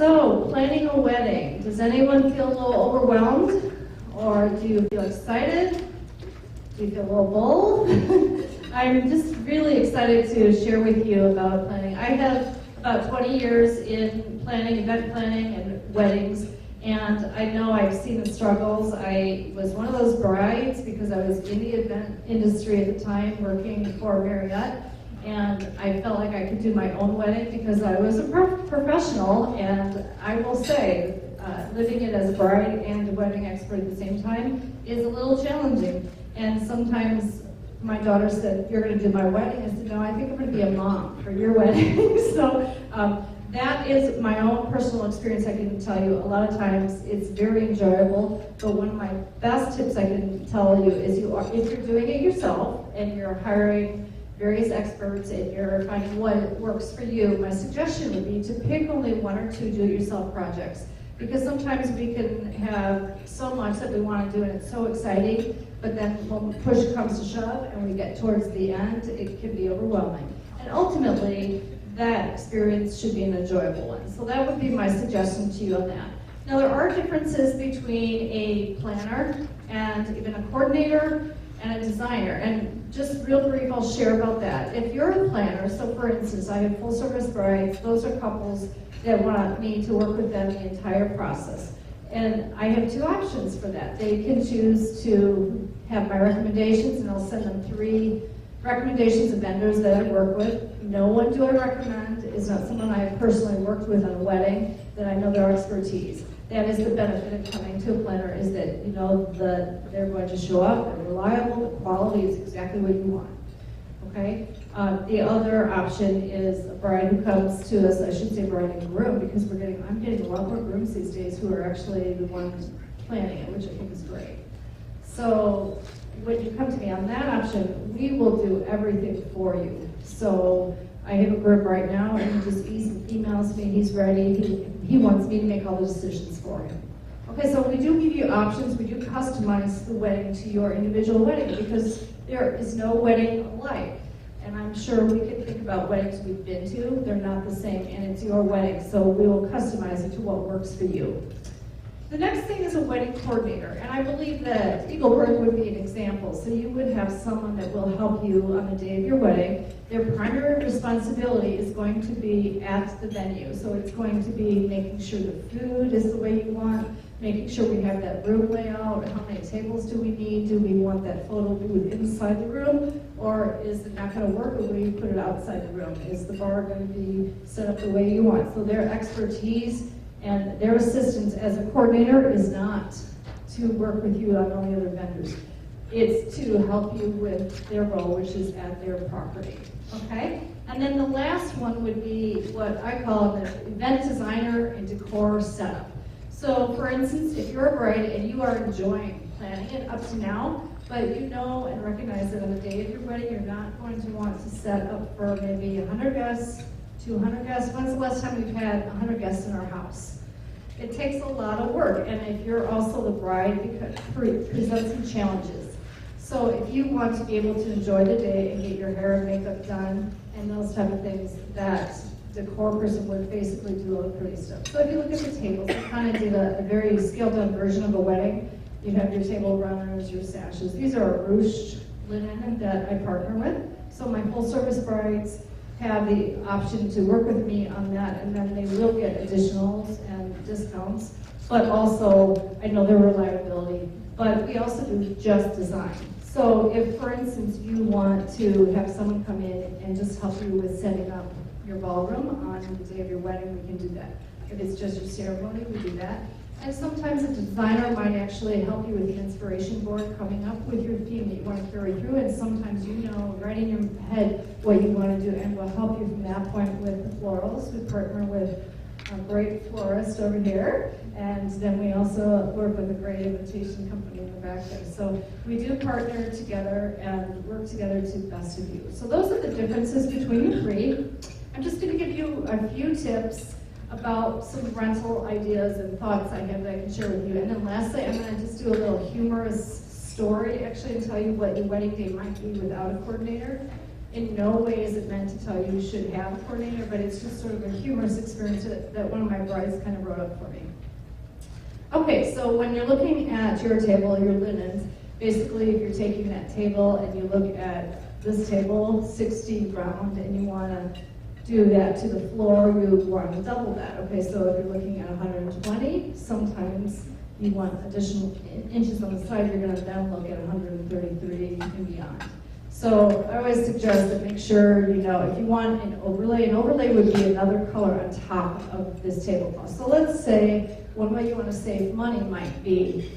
So, planning a wedding. Does anyone feel a little overwhelmed? Or do you feel excited? Do you feel a little bold? I'm just really excited to share with you about planning. I have about 20 years in planning, event planning, and weddings. And I know I've seen the struggles. I was one of those brides because I was in the event industry at the time working for Marriott. And I felt like I could do my own wedding because I was a professional. And I will say, living it as a bride and a wedding expert at the same time is a little challenging. And sometimes my daughter said, "You're going to do my wedding?" I said, "No, I think I'm going to be a mom for your wedding." So that is my own personal experience. I can tell you a lot of times it's very enjoyable, but one of my best tips I can tell you is if you're doing it yourself and you're hiring various experts and you're finding what works for you, my suggestion would be to pick only one or two do-it-yourself projects. Because sometimes we can have so much that we want to do and it's so exciting, but then when push comes to shove and we get towards the end, it can be overwhelming. And ultimately, that experience should be an enjoyable one. So that would be my suggestion to you on that. Now there are differences between a planner and even a coordinator and a designer. And just real brief, I'll share about that. If you're a planner, so for instance, I have full service brides, those are couples that want me to work with them the entire process. And I have two options for that. They can choose to have my recommendations, and I'll send them 3 recommendations of vendors that I work with. No one do I recommend is not someone I have personally worked with on a wedding that I know their expertise. That is the benefit of coming to a planner, is that you know that they're going to show up, they're reliable, the quality is exactly what you want. Okay? The other option is a bride who comes to us, I should say bride and groom, because I'm getting a lot more grooms these days who are actually the ones planning it, which I think is great. So when you come to me on that option, we will do everything for you. So I have a groom right now, and he just emails me, he's ready, he wants me to make all the decisions for him. Okay, so we do give you options, we do customize the wedding to your individual wedding, because there is no wedding alike. And I'm sure we can think about weddings we've been to, they're not the same, and it's your wedding, so we will customize it to what works for you. The next thing is a wedding coordinator, and I believe that Eaglebrook would be an example. So you would have someone that will help you on the day of your wedding. Their primary responsibility is going to be at the venue. So it's going to be making sure the food is the way you want, making sure we have that room layout, how many tables do we need, do we want that photo booth inside the room, or is it not going to work, or will you put it outside the room? Is the bar going to be set up the way you want? So their expertise and their assistance as a coordinator is not to work with you on all the other vendors. It's to help you with their role, which is at their property. Okay? And then the last one would be what I call the event designer and decor setup. So for instance, if you're a bride and you are enjoying planning it up to now, but you know and recognize that on the day of your wedding, you're not going to want to set up for maybe 100 guests, 200 guests. When's the last time we've had 100 guests in our house? It takes a lot of work, and if you're also the bride, it presents some challenges. So if you want to be able to enjoy the day and get your hair and makeup done and those type of things, that decor person would basically do all the pretty stuff. So if you look at the tables, we kind of did a very scaled down version of a wedding. You have your table runners, your sashes. These are ruched linen that I partner with. So my full service brides have the option to work with me on that, and then they will get additionals and discounts, but also I know their reliability. But we also do just design. So if, for instance, you want to have someone come in and just help you with setting up your ballroom on the day of your wedding, we can do that. If it's just your ceremony, we do that. And sometimes a designer might actually help you with the inspiration board, coming up with your theme that you want to carry through, and sometimes you know right in your head what you want to do, and we'll help you from that point with the florals. We partner with a great florist over here, and then we also work with a great invitation company in the back there. So we do partner together and work together to best of you. So those are the differences between the 3. I'm just going to give you a few tips about some rental ideas and thoughts I have that I can share with you. And then lastly, I'm going to just do a little humorous story, actually, and tell you what your wedding day might be without a coordinator. In no way is it meant to tell you should have a coordinator, but it's just sort of a humorous experience that one of my brides kind of wrote up for me. Okay, so when you're looking at your table, your linens, basically if you're taking that table and you look at this table, 60 round, and you want to do that to the floor, you want to double that. Okay, so if you're looking at 120, sometimes you want additional inches on the side, you're going to then look at 133 and beyond. So I always suggest that make sure you know if you want an overlay would be another color on top of this tablecloth. So let's say one way you want to save money might be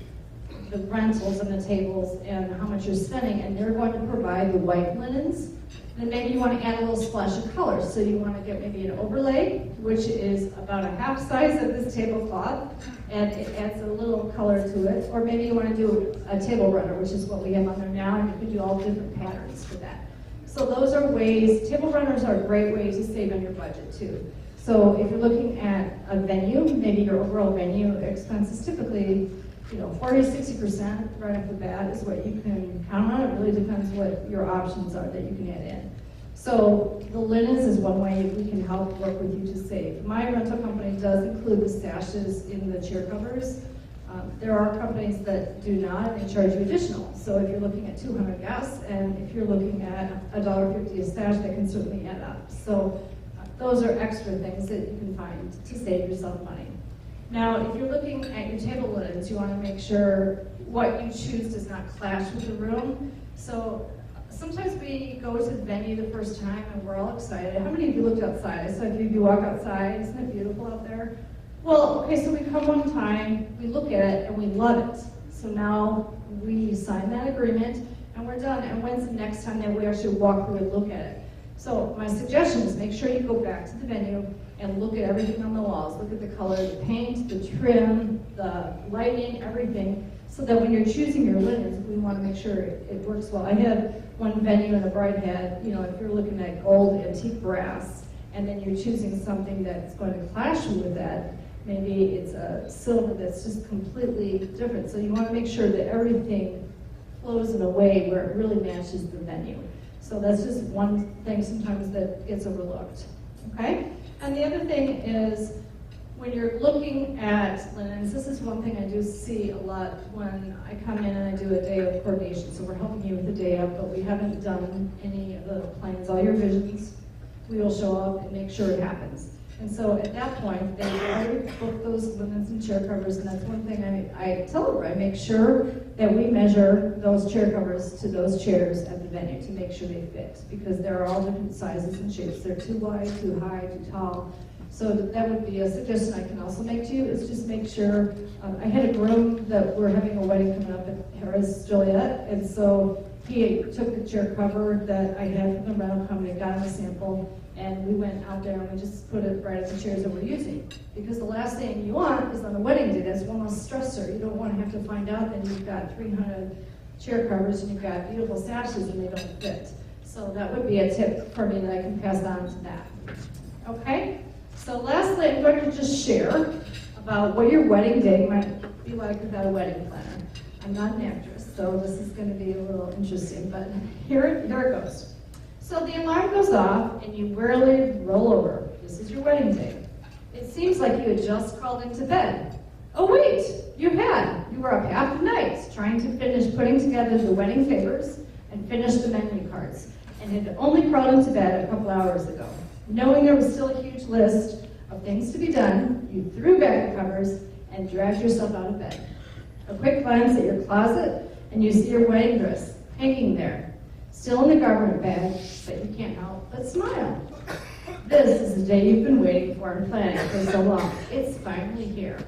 the rentals and the tables and how much you're spending, and they're going to provide the white linens. Then maybe you want to add a little splash of color. So you want to get maybe an overlay, which is about a half size of this tablecloth, and it adds a little color to it. Or maybe you want to do a table runner, which is what we have on there now, and you can do all different patterns for that. So those are ways, table runners are a great way to save on your budget too. So if you're looking at a venue, maybe your overall venue expenses typically, 40-60% right off the bat is what you can count on. It really depends what your options are that you can add in. So the linens is one way we can help work with you to save. My rental company does include the sashes in the chair covers. There are companies that do not, and they charge you additional. So if you're looking at 200 guests, and if you're looking at $1.50 a sash, that can certainly add up. So those are extra things that you can find to save yourself money. Now, if you're looking at your table linens, you want to make sure what you choose does not clash with the room. So sometimes we go to the venue the first time and we're all excited. How many of you looked outside? I saw a few of you walk outside. Isn't it beautiful out there? Well, okay, so we come one time, we look at it, and we love it. So now we sign that agreement, and we're done. And when's the next time that we actually walk through and look at it? So my suggestion is make sure you go back to the venue and look at everything on the walls. Look at the color of the paint, the trim, the lighting, everything, so that when you're choosing your linens, we want to make sure it works well. I had one venue and a bride had, if you're looking at gold antique brass, and then you're choosing something that's going to clash with that, maybe it's a silver that's just completely different. So you want to make sure that everything flows in a way where it really matches the venue. So that's just one thing sometimes that gets overlooked, okay? And the other thing is, when you're looking at linens, this is one thing I do see a lot when I come in and I do a day of coordination. So we're helping you with the day of, but we haven't done any of the plans, all your visions. We will show up and make sure it happens. And so at that point, they already book those linens and chair covers, and that's one thing I tell them. I make sure that we measure those chair covers to those chairs at the venue to make sure they fit, because they're all different sizes and shapes. They're too wide, too high, too tall. So that would be a suggestion I can also make to you, is just make sure. I had a groom that we're having a wedding coming up at Harrah's Joliet, and so he took the chair cover that I had from the rental company, got him a sample, and we went out there and we just put it right at the chairs that we're using. Because the last thing you want is on the wedding day, that's one less stressor. You don't want to have to find out that you've got 300 chair covers and you've got beautiful sashes and they don't fit. So that would be a tip for me that I can pass on to that. Okay? So lastly, I'm going to just share about what your wedding day might be like without a wedding planner. I'm not an actress, so this is going to be a little interesting, but here it goes. So the alarm goes off and you rarely roll over. This is your wedding day. It seems like you had just crawled into bed. Oh wait, you had. You were up half the night trying to finish putting together the wedding favors and finish the menu cards, and had only crawled into bed a couple hours ago. Knowing there was still a huge list of things to be done, you threw back the covers and dragged yourself out of bed. A quick glance at your closet and you see your wedding dress hanging there, still in the garment bag, but you can't help but smile. This is the day you've been waiting for and planning for so long. It's finally here.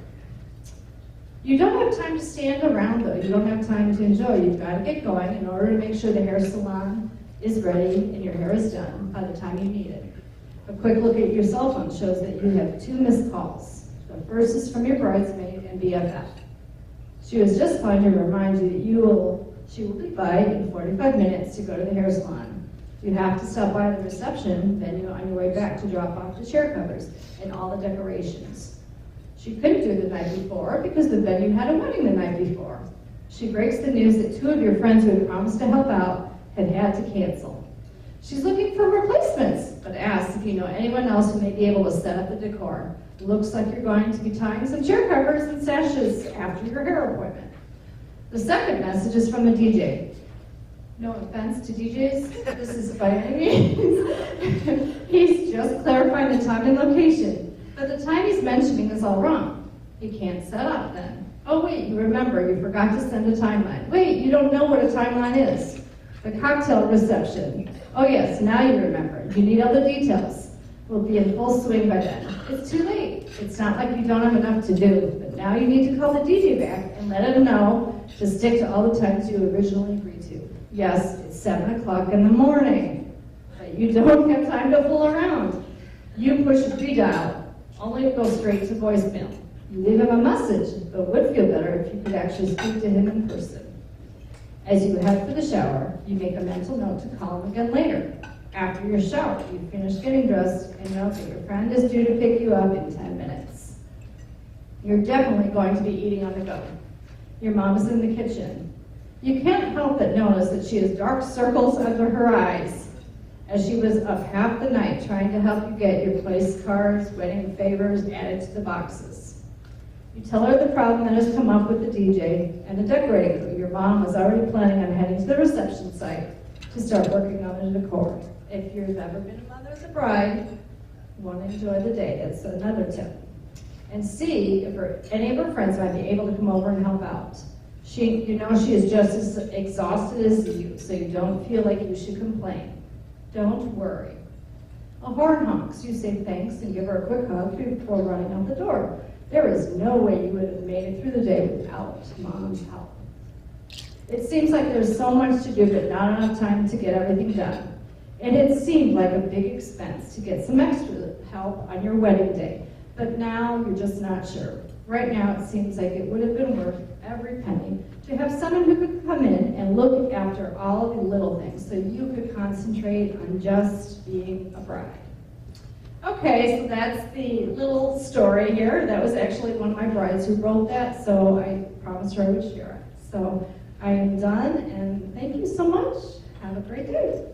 You don't have time to stand around though. You don't have time to enjoy. You've got to get going in order to make sure the hair salon is ready and your hair is done by the time you need it. A quick look at your cell phone shows that you have 2 missed calls. The first is from your bridesmaid and BFF. She was just calling to remind you that she will be by in 45 minutes to go to the hair salon. You have to stop by the reception venue on your way back to drop off the chair covers and all the decorations. She couldn't do it the night before because the venue had a wedding the night before. She breaks the news that 2 of your friends who had promised to help out had to cancel. She's looking for replacements, but asks if you know anyone else who may be able to set up the decor. Looks like you're going to be tying some chair covers and sashes after your hair appointment. The second message is from the DJ. No offense to DJs, this is by any means. He's just clarifying the time and location, but the time he's mentioning is all wrong. You can't set up then. Oh wait, you remember, you forgot to send a timeline. Wait, you don't know what a timeline is. The cocktail reception. Oh yes, now you remember. You need all the details. We'll be in full swing by then. It's too late. It's not like you don't have enough to do, but now you need to call the DJ back and let him know to stick to all the times you originally agreed to. Yes, it's 7 o'clock in the morning, but you don't have time to fool around. You push redial, only to go straight to voicemail. You leave him a message, but it would feel better if you could actually speak to him in person. As you head for the shower, you make a mental note to call him again later. After your shower, you finish getting dressed and know that your friend is due to pick you up in 10 minutes. You're definitely going to be eating on the go. Your mom is in the kitchen. You can't help but notice that she has dark circles under her eyes, as she was up half the night trying to help you get your place cards, wedding favors added to the boxes. You tell her the problem that has come up with the DJ and the decorating crew. Your mom was already planning on heading to the reception site to start working on the decor. If you've ever been a mother as a bride, want to enjoy the day, that's another tip. And see if any of her friends might be able to come over and help out. You know she is just as exhausted as you, so you don't feel like you should complain. Don't worry. A horn honks, you say thanks and give her a quick hug before running out the door. There is no way you would have made it through the day without Mom's help. It seems like there's so much to do, but not enough time to get everything done. And it seemed like a big expense to get some extra help on your wedding day, but now you're just not sure. Right now it seems like it would have been worth every penny to have someone who could come in and look after all the little things so you could concentrate on just being a bride. Okay, so that's the little story here. That was actually one of my brides who wrote that, so I promised her I would share it. So I am done, and thank you so much. Have a great day.